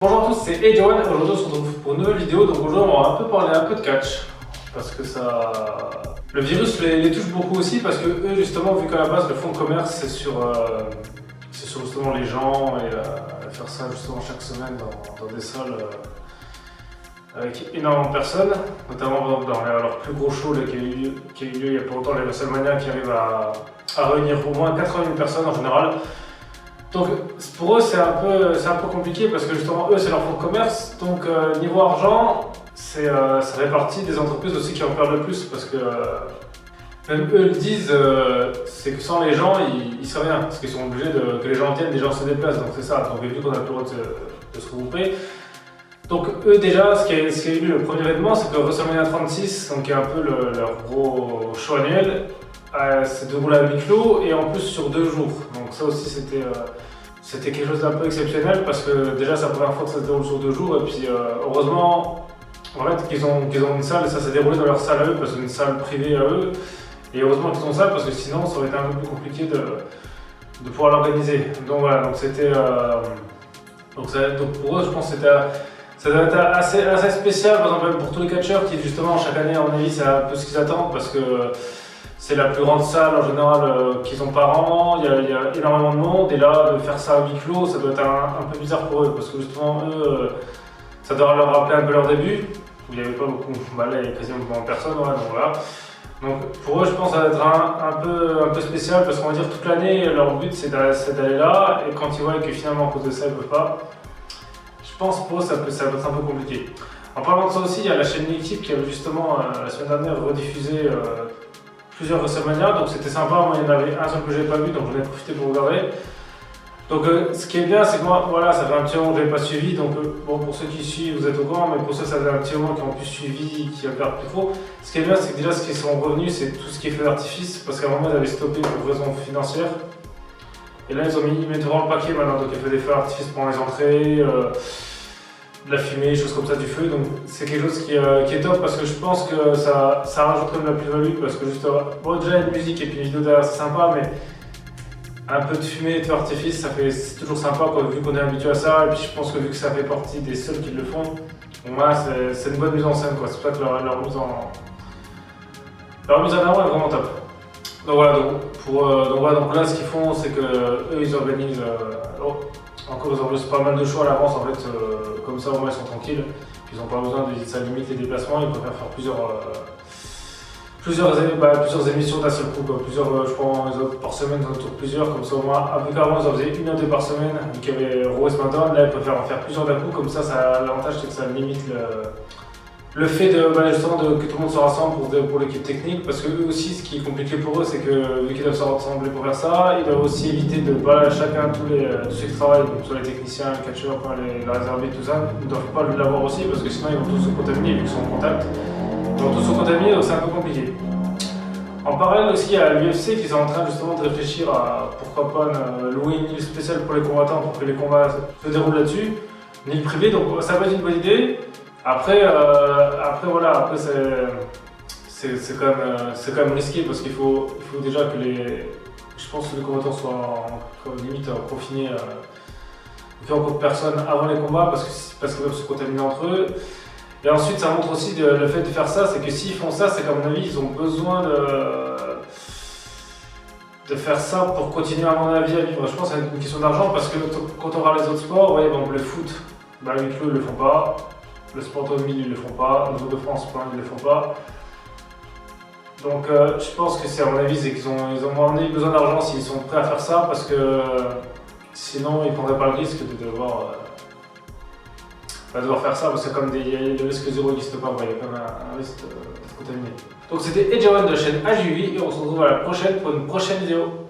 Bonjour à tous, c'est Edjawan. Aujourd'hui on se retrouve pour une nouvelle vidéo. Donc aujourd'hui on va un peu parler un peu de catch. Parce que ça... Le virus les touche beaucoup aussi parce que eux justement, vu qu'à la base le fonds de commerce c'est sur justement les gens et faire ça justement chaque semaine dans des salles avec énormément de personnes, notamment dans leur plus gros show là, qui a eu lieu il y a pas longtemps, les WrestleMania, qui arrivent à réunir au moins 80 000 personnes en général. Donc pour eux c'est un peu compliqué parce que justement eux c'est leur fonds de commerce, donc niveau argent ça fait partie des entreprises aussi qui en perdent le plus parce que même eux le disent, c'est que sans les gens ils seraient rien parce qu'ils sont obligés que les gens viennent, les gens se déplacent, donc c'est ça, donc vu qu'on a plus le droit de se regrouper. Donc eux déjà ce qui a eu le premier événement c'est que WrestleMania 36, donc qui est un peu leur gros show annuel, s'est déroulé à huis clos et en plus sur 2 jours. Donc ça aussi c'était quelque chose d'un peu exceptionnel parce que déjà c'est la première fois que ça se déroule sur 2 jours et puis heureusement en fait qu'ils ont une salle et ça s'est déroulé dans leur salle à eux parce que c'est une salle privée à eux et heureusement qu'ils ont ça parce que sinon ça aurait été un peu plus compliqué de pouvoir l'organiser. Donc voilà, donc c'était donc pour eux je pense que ça doit être assez spécial par exemple pour tous les catcheurs qui justement chaque année à mon avis c'est un peu ce qu'ils attendent parce que c'est la plus grande salle en général qu'ils ont par an, il y a énormément de monde et là de faire ça à huis clos ça doit être un peu bizarre pour eux parce que justement eux ça doit leur rappeler un peu leur début où il n'y avait pas beaucoup, là il y avait quasiment personne, ouais, donc voilà. Donc pour eux je pense que ça va être un peu spécial parce qu'on va dire toute l'année leur but c'est d'aller là et quand ils voient que finalement à cause de ça ils ne peuvent pas, je pense pour eux ça va être un peu compliqué. En parlant de ça aussi il y a la chaîne L'équipe qui avait justement la semaine dernière rediffusé plusieurs WrestleMania, donc c'était sympa. Moi il y en avait un seul que j'avais pas vu donc j'en ai profité pour regarder. Donc ce qui est bien c'est que moi voilà ça fait un petit moment que je n'avais pas suivi donc bon pour ceux qui suivent vous êtes au courant mais pour ceux ça fait un petit moment qui ont plus suivi, qui regardent plus trop. Ce qui est bien c'est que déjà ce qui sont revenus c'est tout ce qui est feu d'artifice parce qu'à un moment ils avaient stoppé pour raisons financières. Et là ils mettent devant le paquet maintenant donc il y a fait des feux d'artifice pendant les entrées. De la fumée, choses comme ça, du feu, donc c'est quelque chose qui est top parce que je pense que ça rajoute quand même la plus-value parce que juste, bon déjà une musique et puis une vidéo derrière c'est sympa mais un peu de fumée, de feu d'artifice c'est toujours sympa quoi, vu qu'on est habitué à ça et puis je pense que vu que ça fait partie des seuls qui le font, bon, voilà, c'est une bonne mise en scène quoi, c'est pour ça que leur mise en avant est vraiment top. Donc voilà, donc là ce qu'ils font c'est que eux ils organisent encore ils organisent pas mal de choix à l'avance en fait, comme ça au moins ils sont tranquilles, ils n'ont pas besoin ça limite les déplacements, ils préfèrent faire plusieurs émissions d'un seul coup, quoi. Je crois par semaine ils en tournent plusieurs, comme ça au moins, vu qu'avant ils en faisaient une ou deux par semaine, vu qu'il y avait Raw et SmackDown, là ils préfèrent en faire plusieurs d'un coup, comme ça l'avantage c'est que ça limite le fait justement que tout le monde se rassemble pour l'équipe technique, parce que eux aussi ce qui est compliqué pour eux c'est que vu qu'ils doivent se rassembler pour faire ça, ils doivent aussi éviter de chacun, tous ceux qui travaillent, donc soit les techniciens, les catcheurs, les réservistes, tout ça, ils ne doivent pas l'avoir aussi parce que sinon ils vont tous se contaminer vu qu'ils sont en contact. Ils vont tous se contaminer donc c'est un peu compliqué. En parallèle aussi il y a l'UFC qui est en train justement de réfléchir à pourquoi pas louer une île spéciale pour les combattants pour que les combats se déroulent là-dessus, une île privée, donc ça va être une bonne idée. Après voilà, c'est quand même risqué parce qu'il faut déjà que je pense que les combattants soient limite confinés, qu'il y ait encore de personnes avant les combats parce qu'ils peuvent se contaminer entre eux. Et ensuite ça montre aussi le fait de faire ça, c'est que s'ils font ça, c'est qu'à mon avis ils ont besoin de faire ça pour continuer à mon avis à vivre. Je pense que c'est une question d'argent parce que quand on regarde les autres sports, ouais, bon, le foot, huis clos ils le font pas. Le sport automobile ils le font pas, le Tour de France ils le font pas. Donc je pense que c'est à mon avis c'est qu'ils ont besoin d'argent s'ils sont prêts à faire ça parce que sinon ils ne prendraient pas le risque de devoir faire ça parce que comme le risque zéro n'existe pas, il y a quand même un risque d'être contaminé. Donc c'était Edjawan de la chaîne AJUI et on se retrouve à la prochaine pour une prochaine vidéo.